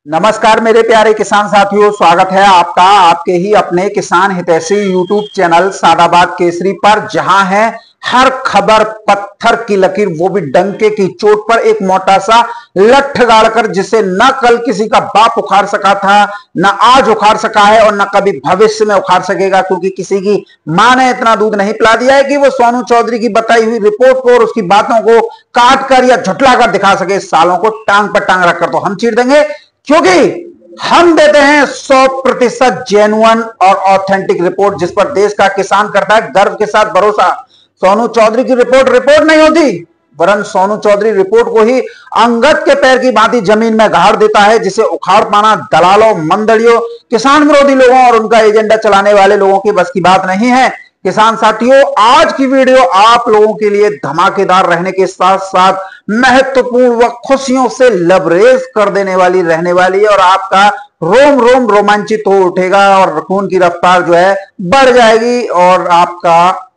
नमस्कार मेरे प्यारे किसान साथियों, स्वागत है आपका आपके ही अपने किसान हितैषी यूट्यूब चैनल सादाबाद केसरी पर, जहां है हर खबर पत्थर की लकीर, वो भी डंके की चोट पर एक मोटा सा लठ गाड़कर, जिसे न कल किसी का बाप उखाड़ सका था, न आज उखाड़ सका है और न कभी भविष्य में उखाड़ सकेगा, क्योंकि किसी की मां ने इतना दूध नहीं पिला दिया है कि वो सोनू चौधरी की बताई हुई रिपोर्ट को और उसकी बातों को काट कर या झुठला कर दिखा सके। सालों को टांग पर टांग रखकर तो हम चीर देंगे, क्योंकि हम देते हैं 100% जेन्युइन और ऑथेंटिक रिपोर्ट, जिस पर देश का किसान करता है गर्व के साथ भरोसा। सोनू चौधरी की रिपोर्ट नहीं होती, वरन सोनू चौधरी रिपोर्ट को ही अंगद के पैर की भांति जमीन में गाड़ देता है, जिसे उखाड़ पाना दलालों, मंदड़ियों, किसान विरोधी लोगों और उनका एजेंडा चलाने वाले लोगों की बस की बात नहीं है। किसान साथियों, आज की वीडियो आप लोगों के लिए धमाकेदार रहने के साथ साथ महत्वपूर्ण व खुशियों से लबरेज कर देने वाली रहने वाली है, और आपका रोम रोम रोमांचित हो उठेगा और खून की रफ्तार जो है बढ़ जाएगी और आपका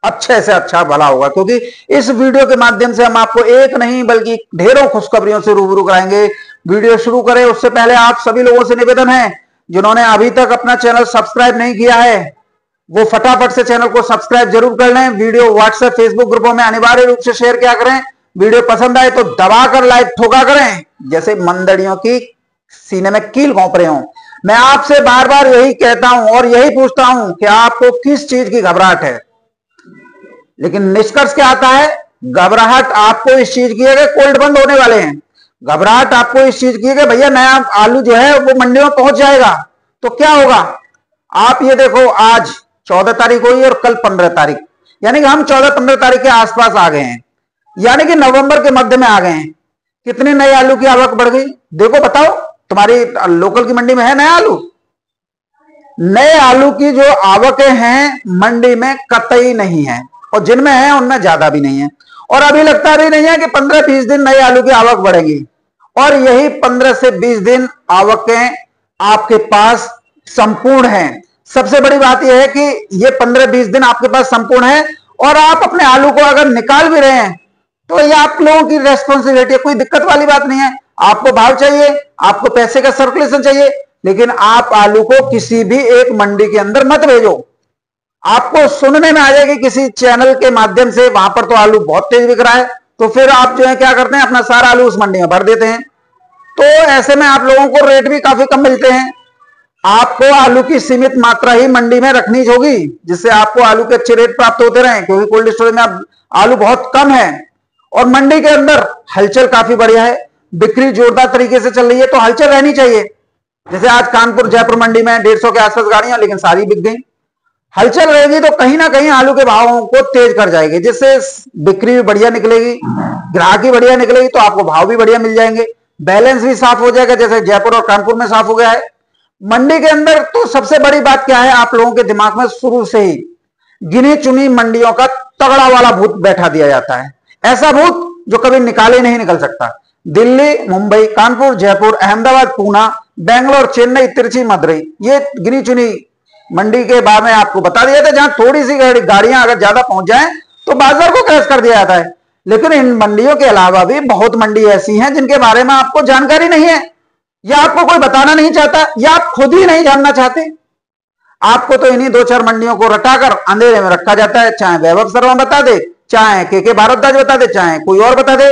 अच्छे से अच्छा भला होगा, क्योंकि इस वीडियो के माध्यम से हम आपको एक नहीं बल्कि ढेरों खुशखबरियों से रूबरू कराएंगे। वीडियो शुरू करें उससे पहले आप सभी लोगों से निवेदन है, जिन्होंने अभी तक अपना चैनल सब्सक्राइब नहीं किया है वो फटाफट से चैनल को सब्सक्राइब जरूर कर लें। वीडियो व्हाट्सएप फेसबुक ग्रुपों में अनिवार्य रूप से शेयर किया करें। वीडियो पसंद आए तो दबाकर लाइक ठोका करें, जैसे मंदड़ियों की सीने में कील घोंप रहे हो। मैं आपसे बार बार यही कहता हूं और यही पूछता हूं कि आपको किस चीज की घबराहट है, लेकिन निष्कर्ष क्या आता है? घबराहट आपको इस चीज की है कि कोल्ड बंद होने वाले हैं। घबराहट आपको इस चीज की है कि भैया नया आलू जो है वो मंडी में पहुंच जाएगा, तो क्या होगा? आप ये देखो, आज 14 तारीख हुई और कल 15 तारीख, यानी कि हम 14-15 तारीख के आसपास आ गए हैं, यानी कि नवंबर के मध्य में आ गए हैं। कितने नए आलू की आवक बढ़ गई? देखो बताओ, तुम्हारी लोकल की मंडी में है नया आलू? नए आलू की जो आवकें हैं मंडी में कतई नहीं है, और जिनमें है उनमें ज्यादा भी नहीं है, और अभी लगता भी नहीं है कि 15-20 दिन नए आलू की आवक बढ़ेगी। और यही 15 से 20 दिन आवकें आपके पास संपूर्ण है। सबसे बड़ी बात यह है कि ये 15-20 दिन आपके पास संपूर्ण है, और आप अपने आलू को अगर निकाल भी रहे हैं तो ये आप लोगों की रेस्पॉन्सिबिलिटी है, कोई दिक्कत वाली बात नहीं है। आपको भाव चाहिए, आपको पैसे का सर्कुलेशन चाहिए, लेकिन आप आलू को किसी भी एक मंडी के अंदर मत भेजो। आपको सुनने में आ जाएगी किसी चैनल के माध्यम से, वहां पर तो आलू बहुत तेज बिक रहा है, तो फिर आप जो है क्या करते हैं, अपना सारा आलू उस मंडी में भर देते हैं। तो ऐसे में आप लोगों को रेट भी काफी कम मिलते हैं। आपको आलू की सीमित मात्रा ही मंडी में रखनी होगी, जिससे आपको आलू के अच्छे रेट प्राप्त होते रहें, क्योंकि कोल्ड स्टोरेज में अब आलू बहुत कम है और मंडी के अंदर हलचल काफी बढ़िया है, बिक्री जोरदार तरीके से चल रही है, तो हलचल रहनी चाहिए। जैसे आज कानपुर जयपुर मंडी में 150 के आसपास गाड़ियां, लेकिन सारी बिक गई। हलचल रहेगी तो कहीं ना कहीं आलू के भावों को तेज कर जाएगी, जिससे बिक्री भी बढ़िया निकलेगी, ग्राहकी बढ़िया निकलेगी, तो आपको भाव भी बढ़िया मिल जाएंगे, बैलेंस भी साफ हो जाएगा, जैसे जयपुर और कानपुर में साफ हो गया है। मंडी के अंदर तो सबसे बड़ी बात क्या है, आप लोगों के दिमाग में शुरू से ही गिनी चुनी मंडियों का तगड़ा वाला भूत बैठा दिया जाता है, ऐसा भूत जो कभी निकाले नहीं निकल सकता। दिल्ली, मुंबई, कानपुर, जयपुर, अहमदाबाद, पूना, बेंगलोर, चेन्नई, तिरुचि, मदुरई, ये गिनी चुनी मंडी के बारे में आपको बता दिया था, जहां थोड़ी सी गाड़ियां अगर ज्यादा पहुंच जाएं तो बाजार को क्रैश कर दिया जाता है। लेकिन इन मंडियों के अलावा भी बहुत मंडी ऐसी हैं जिनके बारे में आपको जानकारी नहीं है, या आपको कोई बताना नहीं चाहता, या आप खुद ही नहीं जानना चाहते। आपको तो इन्हीं 2-4 मंडियों को रटाकर अंधेरे में रखा जाता है, चाहे वैभव शर्मा बता दे, चाहे के भारद्वाज बता दे, चाहे कोई और बता दे,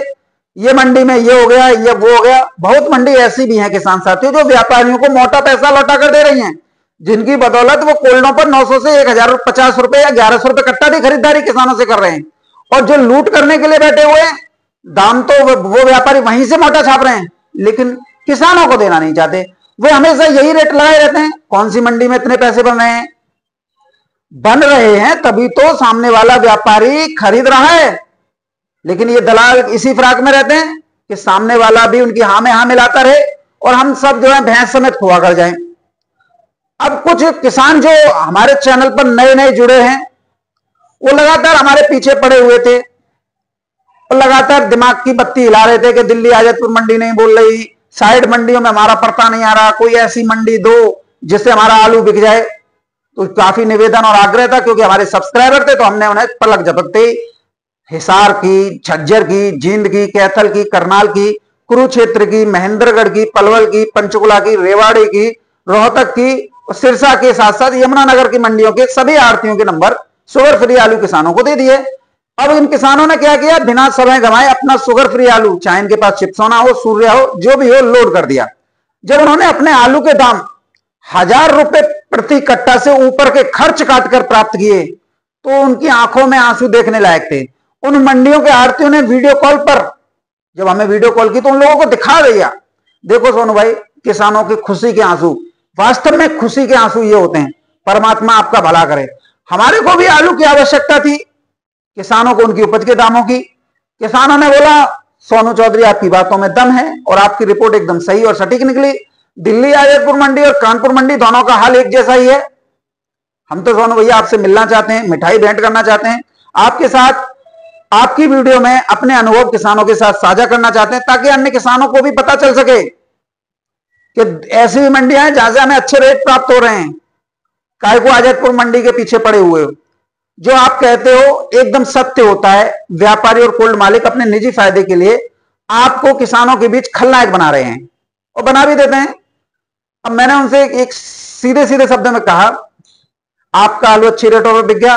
ये मंडी में ये हो गया, ये वो हो गया। बहुत मंडी ऐसी भी है किसान साथियों, जो व्यापारियों को मोटा पैसा लौटा कर दे रही हैं, जिनकी बदौलत वो कोल्डों पर 900 से 1050 रुपए या 1100 रुपए कट्टा की खरीदारी किसानों से कर रहे हैं, और जो लूट करने के लिए बैठे हुए हैं, दाम तो वो व्यापारी वहीं से मोटा छाप रहे हैं, लेकिन किसानों को देना नहीं चाहते। वे हमेशा यही रेट लगाए रहते हैं। कौन सी मंडी में इतने पैसे बन रहे हैं तभी तो सामने वाला व्यापारी खरीद रहा है, लेकिन ये दलाल इसी फिराक में रहते हैं कि सामने वाला भी उनकी हाँ में हाँ मिलाता रहे और हम सब जो है भैंस समेत खुआ कर जाएं। अब कुछ किसान जो हमारे चैनल पर नए नए जुड़े हैं, वो लगातार हमारे पीछे पड़े हुए थे और लगातार दिमाग की बत्ती हिला रहे थे कि दिल्ली आजतपुर मंडी नहीं बोल रही, साइड मंडियों में हमारा पड़ता नहीं आ रहा, कोई ऐसी मंडी दो जिससे हमारा आलू बिक जाए। तो काफी निवेदन और आग्रह था, क्योंकि हमारे सब्सक्राइबर थे, तो हमने उन्हें पलक झपकते हिसार की, झज्जर की, जींद की, कैथल की, करनाल की, कुरुक्षेत्र की, महेंद्रगढ़ की, पलवल की, पंचकुला की, रेवाड़ी की, रोहतक की, सिरसा के साथ साथ यमुनानगर की मंडियों के सभी आड़तियों के नंबर शुगर फ्री आलू किसानों को दे दिए। अब इन किसानों ने क्या किया, बिना समय गंवाए अपना शुगर फ्री आलू, चाहे इनके पास चिप्सोना हो, सूर्या हो, जो भी हो, लोड कर दिया। जब उन्होंने अपने आलू के दाम 1000 रुपए प्रति कट्टा से ऊपर के खर्च काटकर प्राप्त किए तो उनकी आंखों में आंसू देखने लायक थे। उन मंडियों के आड़तियों ने वीडियो कॉल पर, जब हमें वीडियो कॉल की तो उन लोगों को दिखा दिया, देखो सोनू भाई, किसानों की खुशी के आंसू, वास्तव में खुशी के आंसू ये होते हैं। परमात्मा आपका भला करे। हमारे को भी आलू की आवश्यकता थी, किसानों को उनकी उपज के दामों की। किसानों ने बोला सोनू चौधरी आपकी बातों में दम है और आपकी रिपोर्ट एकदम सही और सटीक निकली। दिल्ली आजतपुर मंडी और कानपुर मंडी दोनों का हाल एक जैसा ही है। हम तो सोनू भैया आपसे मिलना चाहते हैं, मिठाई भेंट करना चाहते हैं, आपके साथ आपकी वीडियो में अपने अनुभव किसानों के साथ साझा करना चाहते हैं, ताकि अन्य किसानों को भी पता चल सके कि ऐसी भी मंडियां हैं जहां से हमें अच्छे रेट प्राप्त हो रहे हैं। काय को आजतपुर मंडी के पीछे पड़े हुए हो? जो आप कहते हो एकदम सत्य होता है। व्यापारी और कोल्ड मालिक अपने निजी फायदे के लिए आपको किसानों के बीच खलनायक बना रहे हैं और बना भी देते हैं। अब मैंने उनसे एक सीधे सीधे शब्दों में कहा, आपका आलू अच्छी रेटों पर बिक गया,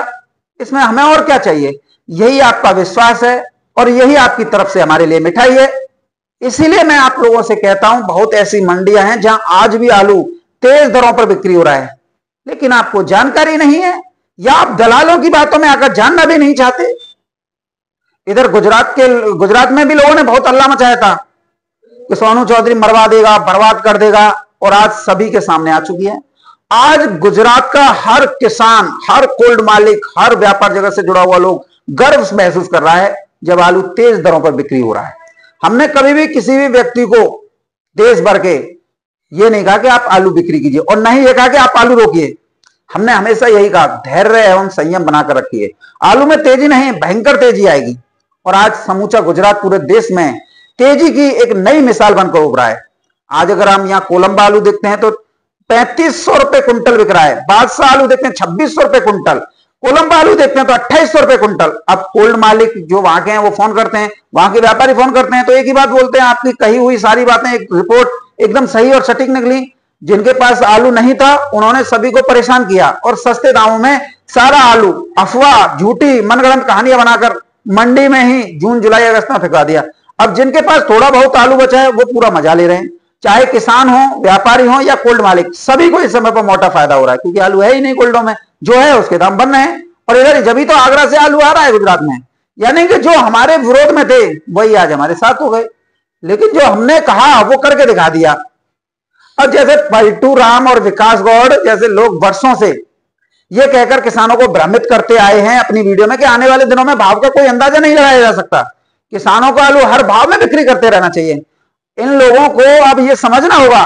इसमें हमें और क्या चाहिए? यही आपका विश्वास है और यही आपकी तरफ से हमारे लिए मिठाई है। इसीलिए मैं आप लोगों से कहता हूं, बहुत ऐसी मंडियां हैं जहां आज भी आलू तेज दरों पर बिक्री हो रहा है, लेकिन आपको जानकारी नहीं है या आप दलालों की बातों में आकर जानना भी नहीं चाहते। इधर गुजरात में भी लोगों ने बहुत हल्ला मचाया था कि सोनू चौधरी मरवा देगा, बर्बाद कर देगा, और आज सभी के सामने आ चुकी है। आज गुजरात का हर किसान, हर कोल्ड मालिक, हर व्यापार जगत से जुड़ा हुआ लोग गर्व महसूस कर रहा है जब आलू तेज दरों पर बिक्री हो रहा है। हमने कभी भी किसी भी व्यक्ति को देश भर के ये नहीं कहा कि आप आलू बिक्री कीजिए और नहीं ये कहा कि आप आलू रोकिए। हमने हमेशा यही कहा, धैर्य एवं संयम बनाकर रखिए। आलू में तेजी नहीं, भयंकर तेजी आएगी। और आज समूचा गुजरात पूरे देश में तेजी की एक नई मिसाल बनकर उभरा है। आज अगर हम यहाँ कोलंबा आलू देखते हैं तो 3500 रुपए कुंटल बिक रहा है। बादशाह आलू देखते हैं 2600 रुपए कुंटल। कोलंबा आलू देखते हैं तो 2800 रुपए कुंटल। अब कोल्ड मालिक जो वहां के हैं वो फोन करते हैं, वहां के व्यापारी फोन करते हैं तो एक ही बात बोलते हैं, आपकी कही हुई सारी बातें, एक रिपोर्ट एकदम सही और सटीक निकली। जिनके पास आलू नहीं था उन्होंने सभी को परेशान किया और सस्ते दामों में सारा आलू अफवाह, झूठी मनगढ़ंत कहानियां बनाकर मंडी में ही जून जुलाई अगस्त में फेंका दिया। अब जिनके पास थोड़ा बहुत आलू बचा है वो पूरा मजा ले रहे हैं, चाहे किसान हो, व्यापारी हो या कोल्ड मालिक, सभी को इस समय पर मोटा फायदा हो रहा है, क्योंकि आलू है ही नहीं कोल्डों में, जो है उसके दाम बन रहे हैं। और इधर जब तो आगरा से आलू आ रहा है गुजरात में, यानी कि जो हमारे विरोध में थे वही आज हमारे साथ हो गए। लेकिन जो हमने कहा वो करके दिखा दिया। अब जैसे पलटू राम और विकास गौड़ जैसे लोग वर्षों से ये कहकर किसानों को भ्रमित करते आए हैं अपनी वीडियो में कि आने वाले दिनों में भाव का कोई अंदाजा नहीं लगाया जा सकता, किसानों को आलू हर भाव में बिक्री करते रहना चाहिए। इन लोगों को अब यह समझना होगा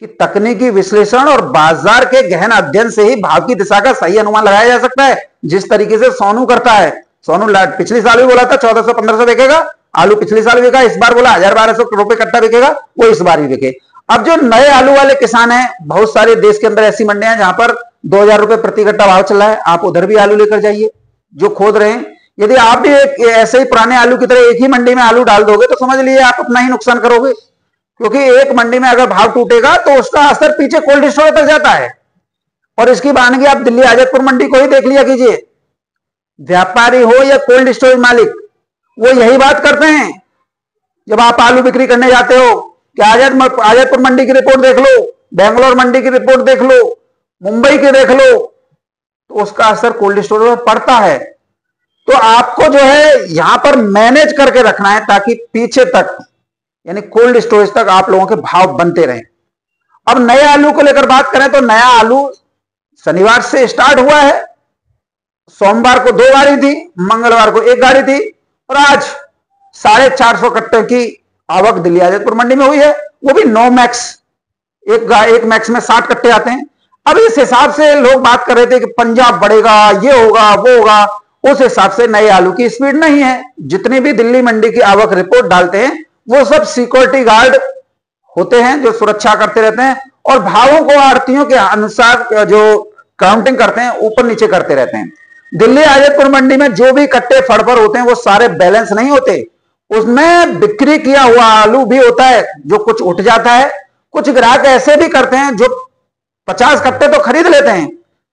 कि तकनीकी विश्लेषण और बाजार के गहन अध्ययन से ही भाव की दिशा का सही अनुमान लगाया जा सकता है, जिस तरीके से सोनू करता है। सोनू पिछले साल भी बोला था 1400-1500 बिकेगा आलू, पिछले साल बिका, इस बार बोला 1000-1200 रुपए कट्टा बिकेगा, वो इस बार भी बिके। अब जो नए आलू वाले किसान हैं, बहुत सारे देश के अंदर ऐसी मंडियां हैं जहां पर 2000 रुपए प्रति कट्टा भाव चल रहा है, आप उधर भी आलू लेकर जाइए जो खोद रहे हैं। यदि आप भी एक ऐसे ही पुराने आलू की तरह एक ही मंडी में आलू डाल दोगे तो समझ लीजिए आप अपना ही नुकसान करोगे, क्योंकि एक मंडी में अगर भाव टूटेगा तो उसका असर पीछे कोल्ड स्टोर तक जाता है। और इसकी बानगी आप दिल्ली आजतपुर मंडी को ही देख लिया कीजिए, व्यापारी हो या कोल्ड स्टोर मालिक, वो यही बात करते हैं। जब आप आलू बिक्री करने जाते हो कि आजतपुर मंडी की रिपोर्ट देख लो, बेंगलोर मंडी की रिपोर्ट देख लो, मुंबई की देख लो, तो उसका असर कोल्ड स्टोर में पड़ता है। तो आपको जो है यहां पर मैनेज करके रखना है ताकि पीछे तक यानी कोल्ड स्टोरेज तक आप लोगों के भाव बनते रहें। अब नए आलू को लेकर बात करें तो नया आलू शनिवार से स्टार्ट हुआ है, सोमवार को 2 गाड़ी थी, मंगलवार को 1 गाड़ी थी और आज 450 कट्टे की आवक दिल्ली आजतपुर मंडी में हुई है, वो भी 9 मैक्स, एक मैक्स में 60 कट्टे आते हैं। अब इस हिसाब से लोग बात कर रहे थे कि पंजाब बढ़ेगा, ये होगा वो होगा, उस हिसाब से नए आलू की स्पीड नहीं है। जितनी भी दिल्ली मंडी की आवक रिपोर्ट डालते हैं वो सब सिक्योरिटी गार्ड होते हैं जो सुरक्षा करते रहते हैं और भावों को आड़तियों के अनुसार जो काउंटिंग करते हैं ऊपर नीचे करते रहते हैं। दिल्ली आजतपुर मंडी में जो भी कट्टे फड़फड़ होते हैं वो सारे बैलेंस नहीं होते, उसमें बिक्री किया हुआ आलू भी होता है जो कुछ उठ जाता है। कुछ ग्राहक ऐसे भी करते हैं जो 50 कट्टे तो खरीद लेते हैं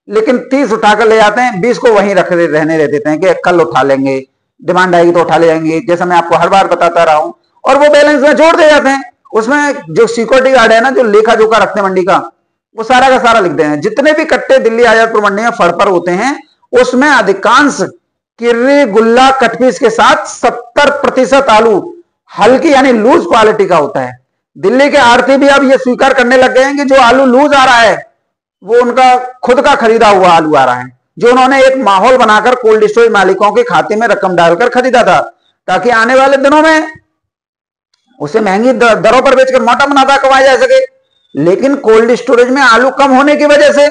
लेकिन 30 उठाकर ले जाते हैं, 20 को वहीं रहने दे देते हैं कि कल उठा लेंगे, डिमांड आएगी तो उठा ले जाएंगे, जैसा मैं आपको हर बार बताता रहा हूं। और वो बैलेंस में जोड़ दे जाते हैं। उसमें जो सिक्योरिटी गार्ड है ना, जो लेखा जोखा रखते हैं मंडी का, वो सारा का सारा लिखते हैं। जितने भी कट्टे दिल्ली आजादपुर मंडी में फड़ पर होते हैं उसमें अधिकांश किर्री गुल्ला कटपीस के साथ 70% आलू हल्की यानी लूज क्वालिटी का होता है। दिल्ली के आढ़ती भी अब ये स्वीकार करने लग गए हैं कि जो आलू लूज आ रहा है वो उनका खुद का खरीदा हुआ आलू आ रहा है, जो उन्होंने एक माहौल बनाकर कोल्ड स्टोरेज मालिकों के खाते में रकम डालकर खरीदा था ताकि आने वाले दिनों में उसे महंगी दरों पर बेचकर मोटा मुनाफा कमाया जा सके। लेकिन कोल्ड स्टोरेज में आलू कम होने की वजह से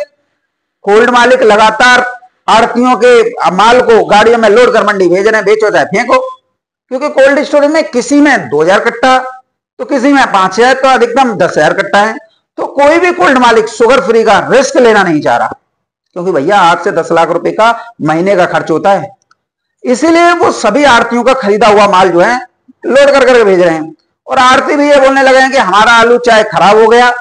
कोल्ड मालिक लगातार आड़तियों के माल को गाड़ियों में लोड कर मंडी भेज रहे हैं, बेचो चाहे फेंको। क्योंकि कोल्ड स्टोरेज में किसी में 2000 कट्टा तो किसी में 5000 तो अधिकतम 10,000 कट्टा है। तो कोई भी कोल्ड मालिक शुगर फ्री का रिस्क लेना नहीं चाह रहा, क्योंकि भैया 8 से 10 लाख रुपए का महीने का खर्च होता है। इसीलिए वो सभी आड़तियों का खरीदा हुआ माल जो है लोड कर करके भेज रहे हैं। और आड़ती भी ये बोलने लगे हैं कि हमारा आलू चाहे खराब हो गया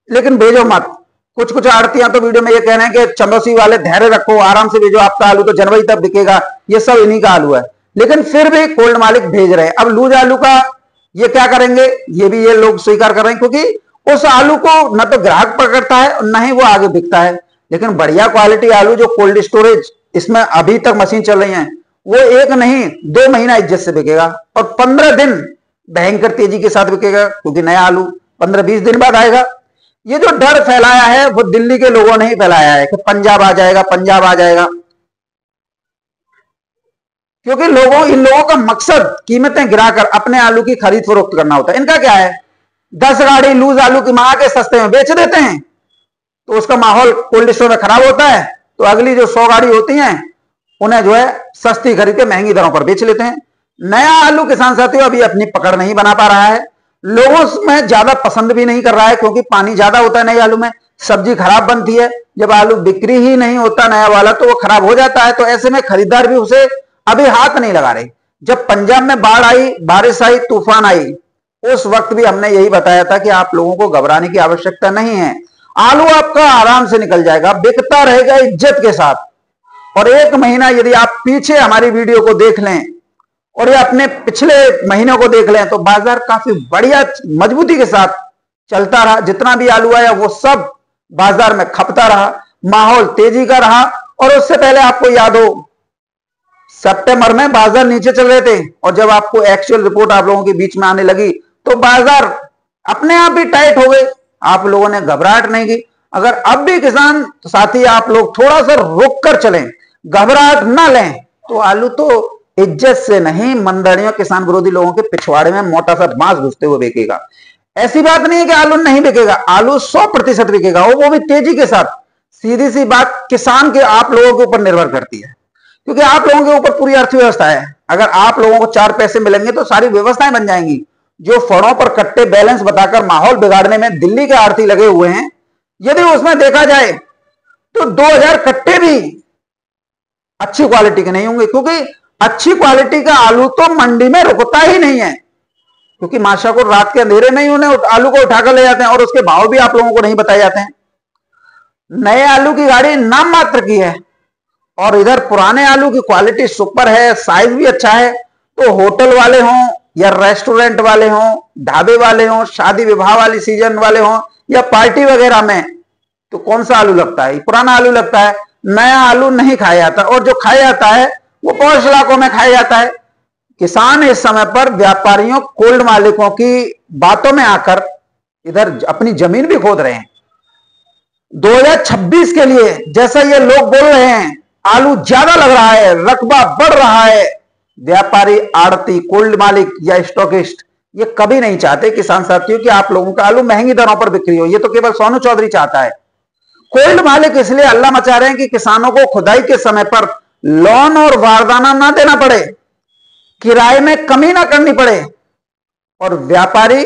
लेकिन भेजो मत। कुछ कुछ आड़तियां तो वीडियो में ये कह रहे हैं कि चंदौसी वाले धैर्य रखो, आराम से भेजो, आपका आलू तो जनवरी तक बिकेगा, ये सब इन्हीं का आलू है। लेकिन फिर भी कोल्ड मालिक भेज रहे हैं। अब लूज आलू का ये क्या करेंगे, ये भी ये लोग स्वीकार कर रहे हैं, क्योंकि उस आलू को न तो ग्राहक पकड़ता है और न ही वो आगे बिकता है। लेकिन बढ़िया क्वालिटी आलू जो कोल्ड स्टोरेज इसमें अभी तक मशीन चल रही है वो 1 नहीं 2 महीना इज्जत से बिकेगा और 15 दिन भयंकर तेजी के साथ बिकेगा, क्योंकि नया आलू 15-20 दिन बाद आएगा। ये जो डर फैलाया है वो दिल्ली के लोगों ने ही फैलाया है कि पंजाब आ जाएगा, पंजाब आ जाएगा। क्योंकि इन लोगों का मकसद कीमतें गिराकर अपने आलू की खरीद फरोख्त करना होता है। इनका क्या है, 10 गाड़ी लूज आलू की मंगा के सस्ते में बेच देते हैं तो उसका माहौल कोल्ड स्टोर में खराब होता है, तो अगली जो 100 गाड़ी होती हैं उन्हें जो है सस्ती खरीद के महंगी दरों पर बेच लेते हैं। नया आलू किसान साथियों अभी अपनी पकड़ नहीं बना पा रहा है, लोगों में ज्यादा पसंद भी नहीं कर रहा है, क्योंकि पानी ज्यादा होता है नए आलू में, सब्जी खराब बनती है। जब आलू बिक्री ही नहीं होता नया वाला तो वो खराब हो जाता है। तो ऐसे में खरीदार भी उसे अभी हाथ नहीं लगा रहे। जब पंजाब में बाढ़ आई, बारिश आई, तूफान आई, उस वक्त भी हमने यही बताया था कि आप लोगों को घबराने की आवश्यकता नहीं है, आलू आपका आराम से निकल जाएगा, बिकता रहेगा इज्जत के साथ। और 1 महीना यदि आप पीछे हमारी वीडियो को देख लें और ये अपने पिछले महीनों को देख लें तो बाजार काफी बढ़िया मजबूती के साथ चलता रहा। जितना भी आलू आया वो सब बाजार में खपता रहा, माहौल तेजी का रहा। और उससे पहले आपको याद हो सितंबर में बाजार नीचे चल रहे थे और जब आपको एक्चुअल रिपोर्ट आप लोगों के बीच में आने लगी तो बाजार अपने आप ही टाइट हो गए, आप लोगों ने घबराहट नहीं की। अगर अब भी किसान साथी आप लोग थोड़ा सा रुक कर चलें, घबराहट ना लें, तो आलू तो इज्जत से नहीं मंदड़ियों किसान विरोधी लोगों के पिछवाड़े में मोटा सा बांस घुसते हुए बिकेगा। ऐसी बात नहीं है कि आलू नहीं बिकेगा, आलू 100% बिकेगा, वो भी तेजी के साथ। सीधी सी बात किसान के आप लोगों के ऊपर निर्भर करती है, क्योंकि आप लोगों के ऊपर पूरी अर्थव्यवस्था है। अगर आप लोगों को 4 पैसे मिलेंगे तो सारी व्यवस्थाएं बन जाएंगी। जो फड़ों पर कट्टे बैलेंस बताकर माहौल बिगाड़ने में दिल्ली के आड़ती लगे हुए हैं, यदि उसमें देखा जाए तो 2000 कट्टे भी अच्छी क्वालिटी के नहीं होंगे, क्योंकि अच्छी क्वालिटी का आलू तो मंडी में रुकता ही नहीं है। क्योंकि माशा को रात के अंधेरे नहीं उन्हें आलू को उठाकर ले जाते हैं और उसके भाव भी आप लोगों को नहीं बताए जाते हैं। नए आलू की गाड़ी नाम मात्र की है और इधर पुराने आलू की क्वालिटी सुपर है, साइज भी अच्छा है। तो होटल वाले हों या रेस्टोरेंट वाले हों, ढाबे वाले हों, शादी विवाह वाली सीजन वाले हों या पार्टी वगैरह में, तो कौन सा आलू लगता है, पुराना आलू लगता है। नया आलू नहीं खाया जाता और जो खाया जाता है वो पौष इलाकों में खाया जाता है। किसान इस समय पर व्यापारियों कोल्ड मालिकों की बातों में आकर इधर अपनी जमीन भी खोद रहे हैं। 2026 के लिए जैसा ये लोग बोल रहे हैं आलू ज्यादा लग रहा है, रकबा बढ़ रहा है, व्यापारी, आड़ती, कोल्ड मालिक या स्टॉकिस्ट ये कभी नहीं चाहते किसान साथियों कि आप लोगों का आलू महंगी दरों पर बिक्री हो। ये तो केवल सोनू चौधरी चाहता है। कोल्ड मालिक इसलिए हल्ला मचा रहे हैं कि किसानों को खुदाई के समय पर लोन और वारदाना ना देना पड़े, किराए में कमी ना करनी पड़े और व्यापारी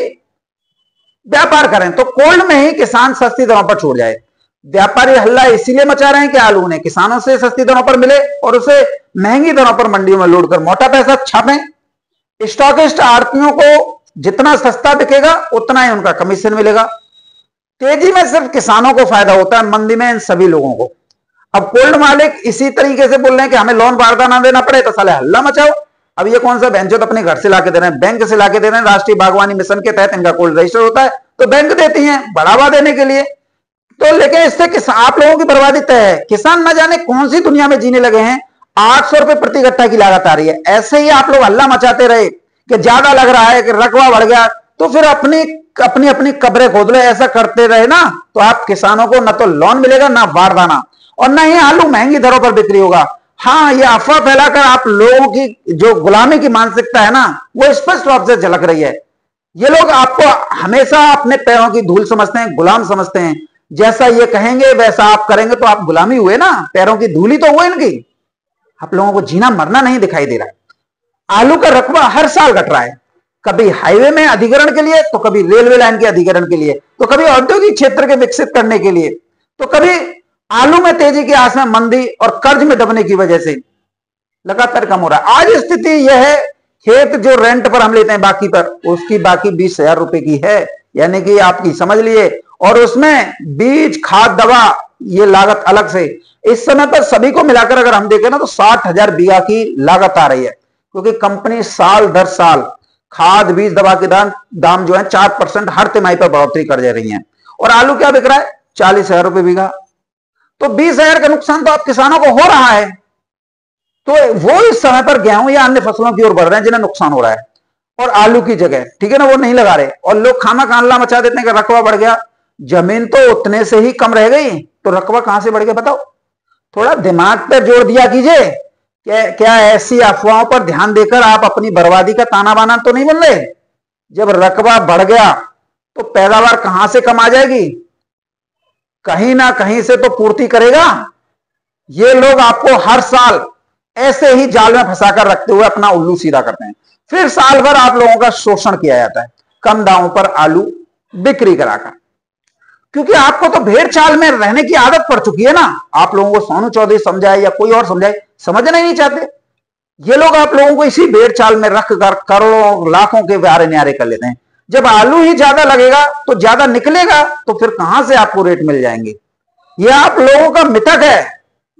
व्यापार करें तो कोल्ड में ही किसान सस्ती दरों पर छोड़ जाए। व्यापारी हल्ला इसीलिए मचा रहे हैं कि आलू उन्हें किसानों से सस्ती दरों पर मिले और उसे महंगी दरों पर मंडियों में लोड कर मोटा पैसा छापें। स्टॉकिस्ट आड़तियों को जितना सस्ता बिकेगा उतना ही उनका कमीशन मिलेगा। तेजी में सिर्फ किसानों को फायदा होता है, मंदी में इन सभी लोगों को। अब कोल्ड मालिक इसी तरीके से बोल रहे हैं कि हमें लोन वारदा ना देना पड़े, तो साले हल्ला मचाओ। अब ये कौन सा बेंचों अपने घर से लाके दे रहे हैं, बैंक से लाके दे रहे हैं। राष्ट्रीय बागवानी मिशन के तहत इनका कोल्ड रजिस्टर होता है, तो बैंक देती है बढ़ावा देने के लिए। तो लेकिन इससे आप लोगों की बर्बादी तय है। किसान न जाने कौन सी दुनिया में जीने लगे हैं। 800 रुपए प्रति गट्ठा की लागत आ रही है। ऐसे ही आप लोग हल्ला मचाते रहे कि ज्यादा लग रहा है, कि रकबा बढ़ गया, तो फिर अपनी अपनी अपनी कब्रें खोद लो। ऐसा करते रहे ना तो आप किसानों को न तो लोन मिलेगा, ना बारदाना, और न ही आलू महंगी दरों पर बिक्री होगा। हाँ, ये अफवाह फैलाकर आप लोगों की जो गुलामी की मानसिकता है ना, वो स्पष्ट रूप से झलक रही है। ये लोग आपको हमेशा अपने पैरों की धूल समझते हैं, गुलाम समझते हैं। जैसा ये कहेंगे वैसा आप करेंगे, तो आप गुलामी हुए ना, पैरों की धूल ही तो हुए इनकी। आप लोगों को जीना मरना नहीं दिखाई दे रहा है। आलू का रकबा हर साल घट रहा है, कभी हाईवे में अधिग्रहण के लिए, तो कभी रेलवे लाइन के अधिग्रहण के लिए, तो कभी औद्योगिक क्षेत्र के विकसित करने के लिए, तो कभी आलू में तेजी की आस में मंदी और कर्ज में दबने की वजह से लगातार कम हो रहा है। आज स्थिति यह है, खेत जो रेंट पर हम लेते हैं बाकी पर, उसकी बाकी 20,000 रुपए की है, यानी कि आपकी समझ लिए। और उसमें बीज, खाद, दवा, ये लागत अलग से। इस समय पर सभी को मिलाकर अगर हम देखें ना, तो 60,000 बीघा की लागत आ रही है, क्योंकि कंपनी साल दर साल खाद, बीज, दवा के दाम जो है 4% हर तिमाही पर बढ़ोतरी कर दे रही है। और आलू क्या बिक रहा है? 40,000 रुपए बीघा। तो 20,000 का नुकसान तो आप किसानों को हो रहा है। तो वो इस समय पर गेहूं या अन्य फसलों की ओर बढ़ रहे हैं जिन्हें नुकसान हो रहा है, और आलू की जगह, ठीक है ना, वो नहीं लगा रहे। और लोग खाना हल्ला मचा देते हैं कि रकबा बढ़ गया। जमीन तो उतने से ही कम रह गई, तो रकबा कहां से बढ़ गया बताओ? थोड़ा दिमाग पर जोर दिया कीजिए। क्या ऐसी अफवाहों पर ध्यान देकर आप अपनी बर्बादी का ताना बाना तो नहीं बन रहे? जब रकबा बढ़ गया तो पैदावार कहां से कम आ जाएगी? कहीं ना कहीं से तो पूर्ति करेगा। ये लोग आपको हर साल ऐसे ही जाल में फंसाकर रखते हुए अपना उल्लू सीधा करते हैं। फिर साल भर आप लोगों का शोषण किया जाता है, कम दामों पर आलू बिक्री कराकर। क्योंकि आपको तो भेड़ चाल में रहने की आदत पड़ चुकी है ना। आप लोगों को सोनू चौधरी समझाए या कोई और समझाए, समझना ही नहीं चाहते। ये लोग आप लोगों को इसी भेड़ चाल में रखकर करोड़ों लाखों के व्यारे न्यारे कर लेते हैं। जब आलू ही ज्यादा लगेगा तो ज्यादा निकलेगा, तो फिर कहां से आपको रेट मिल जाएंगे? ये आप लोगों का मिथक है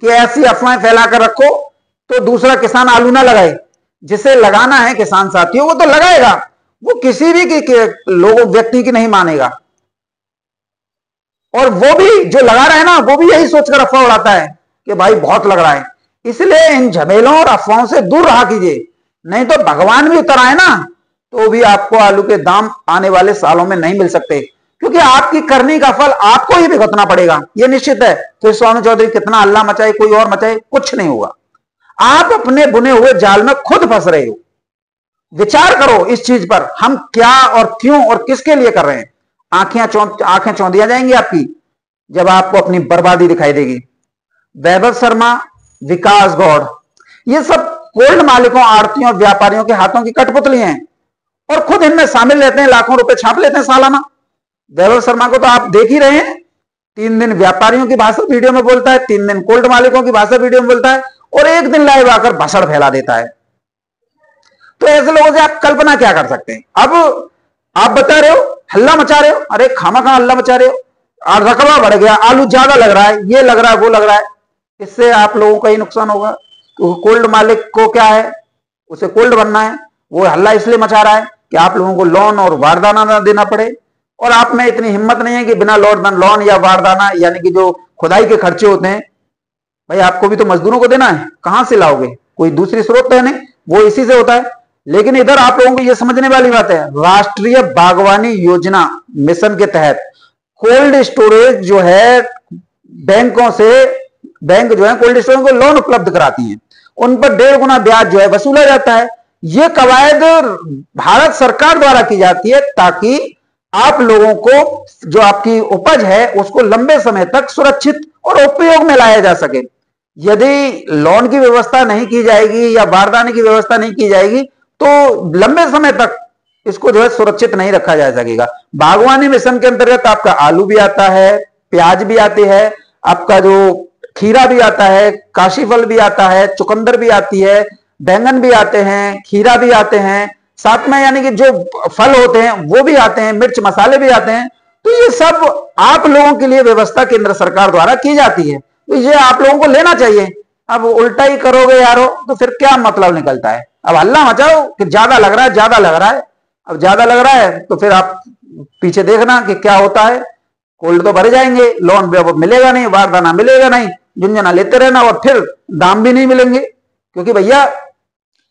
कि ऐसी अफवाहें फैलाकर रखो तो दूसरा किसान आलू ना लगाए। जिसे लगाना है किसान साथियों, वो तो लगाएगा, वो किसी भी लोगों व्यक्ति की नहीं मानेगा। और वो भी जो लगा रहा है ना, वो भी यही सोचकर अफवाह उड़ाता है कि भाई बहुत लग रहा है। इसलिए इन झमेलों और अफवाहों से दूर रहा कीजिए, नहीं तो भगवान भी उतर आए ना, तो भी आपको आलू के दाम आने वाले सालों में नहीं मिल सकते। क्योंकि आपकी करनी का फल आपको ही भुगतना पड़ेगा, यह निश्चित है। फिर सोनू चौधरी कितना हल्ला मचाए, कोई और मचाए, कुछ नहीं होगा। आप अपने बुने हुए जाल में खुद फंस रहे हो। विचार करो इस चीज पर, हम क्या और क्यों और किसके लिए कर रहे हैं। आंखें चौंधिया जाएंगी आपकी जब आपको अपनी बर्बादी दिखाई देगी। वैभव शर्मा, विकास गौड़, ये सब कोल्ड मालिकों, आड़तियों, व्यापारियों के हाथों की कठपुतली हैं और खुद इनमें शामिल रहते हैं, लाखों रुपए छाप लेते हैं सालाना। वैभव शर्मा को तो आप देख ही रहे हैं, 3 दिन व्यापारियों की भाषा वीडियो में बोलता है, 3 दिन कोल्ड मालिकों की भाषा वीडियो में बोलता है, और एक दिन लाइव आकर भाषण फैला देता है। तो ऐसे लोगों से आप कल्पना क्या कर सकते हैं? अब आप बता रहे हो, हल्ला मचा रहे हो, अरे खामखा हल्ला मचा रहे हो, रकबा बढ़ गया, आलू ज्यादा लग रहा है, ये लग रहा है, वो लग रहा है। इससे आप लोगों का ही नुकसान होगा। तो कोल्ड मालिक को क्या है, उसे कोल्ड बनना है। वो हल्ला इसलिए मचा रहा है कि आप लोगों को लोन और वारदाना ना देना पड़े। और आप में इतनी हिम्मत नहीं है कि बिना लोन या वारदाना, यानी कि जो खुदाई के खर्चे होते हैं, भाई आपको भी तो मजदूरों को देना है, कहां से लाओगे? कोई दूसरी स्रोत है नहीं, वो इसी से होता है। लेकिन इधर आप लोगों को यह समझने वाली बात है, राष्ट्रीय बागवानी योजना मिशन के तहत कोल्ड स्टोरेज जो है, बैंकों से, बैंक जो है कोल्ड स्टोरेज को लोन उपलब्ध कराती हैं, उन पर 1.5 गुना ब्याज जो है वसूला जाता है। यह कवायद भारत सरकार द्वारा की जाती है ताकि आप लोगों को जो आपकी उपज है उसको लंबे समय तक सुरक्षित और उपयोग में लाया जा सके। यदि लोन की व्यवस्था नहीं की जाएगी या बारदाने की व्यवस्था नहीं की जाएगी तो लंबे समय तक इसको जो है सुरक्षित नहीं रखा जा सकेगा। बागवानी मिशन के अंतर्गत आपका आलू भी आता है, प्याज भी आती है, आपका जो खीरा भी आता है, काशी फल भी आता है, चुकंदर भी आती है, बैंगन भी आते हैं, खीरा भी आते हैं, साथ में यानी कि जो फल होते हैं वो भी आते हैं, मिर्च मसाले भी आते हैं। तो ये सब आप लोगों के लिए व्यवस्था केंद्र सरकार द्वारा की जाती है, तो ये आप लोगों को लेना चाहिए। अब उल्टा ही करोगे यारो तो फिर क्या मतलब निकलता है। अब हल्ला मचाओ कि ज्यादा लग रहा है, ज्यादा लग रहा है। अब ज्यादा लग रहा है तो फिर आप पीछे देखना कि क्या होता है। कोल्ड तो भरे जाएंगे, लोन मिलेगा नहीं, वारदाना मिलेगा नहीं, झुंझुना लेते रहना और फिर दाम भी नहीं मिलेंगे। क्योंकि भैया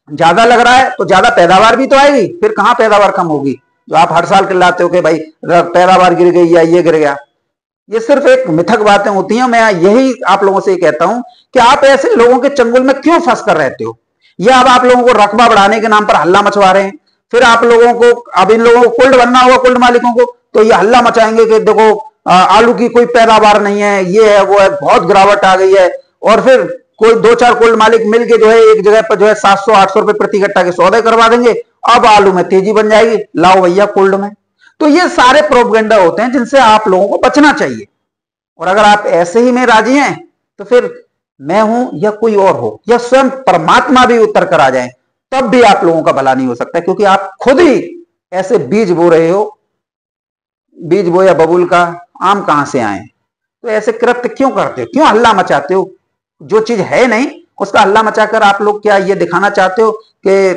ज्यादा लग रहा है तो ज्यादा पैदावार भी तो आएगी, फिर कहां पैदावार कम होगी। जो आप हर साल लाते हो कि भाई पैदावार गिर गई या ये गिर गया, ये सिर्फ एक मिथक बातें होती हैं। मैं यही आप लोगों से कहता हूं कि आप ऐसे लोगों के चंगुल में क्यों फंस कर रहते हो। ये अब आप लोगों को रकबा बढ़ाने के नाम पर हल्ला मचवा रहे हैं। फिर आप लोगों को, अब इन लोगों को कुल्ड बनना होगा, कुल्ड मालिकों को, तो ये हल्ला मचाएंगे कि देखो आलू की कोई पैदावार नहीं है, ये है वो है, बहुत गिरावट आ गई है। और फिर कोई 2-4 कुल्ड मालिक मिलके जो है एक जगह पर जो है 700-800 रुपए प्रति कट्टा के सौदे करवा देंगे। अब आलू में तेजी बन जाएगी, लाओ भैया कुल्ड में। तो ये सारे प्रोपगेंडा होते हैं जिनसे आप लोगों को बचना चाहिए। और अगर आप ऐसे ही में राजी हैं तो फिर मैं हूं या कोई और हो या स्वयं परमात्मा भी उतर कर आ जाए, तब भी आप लोगों का भला नहीं हो सकता। क्योंकि आप खुद ही ऐसे बीज बो रहे हो। बीज बोया बबूल का, आम कहां से आए। तो ऐसे कृत्य क्यों करते हो, क्यों हल्ला मचाते हो। जो चीज है नहीं उसका हल्ला मचाकर आप लोग क्या ये दिखाना चाहते हो कि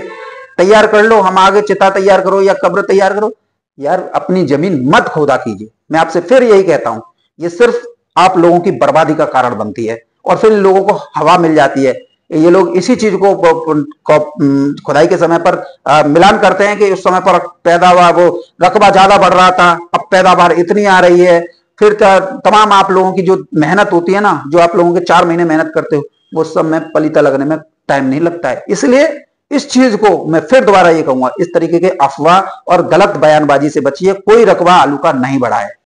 तैयार कर लो, हम आगे चिता तैयार करो या कब्र तैयार करो। यार अपनी जमीन मत खोदा कीजिए। मैं आपसे फिर यही कहता हूं, ये सिर्फ आप लोगों की बर्बादी का कारण बनती है। और फिर लोगों को हवा मिल जाती है। ये लोग इसी चीज को खुदाई के समय पर मिलान करते हैं कि उस समय पर पैदावार, वो रकबा ज्यादा बढ़ रहा था, अब पैदावार इतनी आ रही है। फिर तमाम आप लोगों की जो मेहनत होती है ना, जो आप लोगों के 4 महीने मेहनत करते हो, वो सब में पलीता लगने में टाइम नहीं लगता है। इसलिए इस चीज को मैं फिर दोबारा ये कहूंगा, इस तरीके के अफवाह और गलत बयानबाजी से बचिए। कोई रकबा आलू का नहीं बढ़ा है।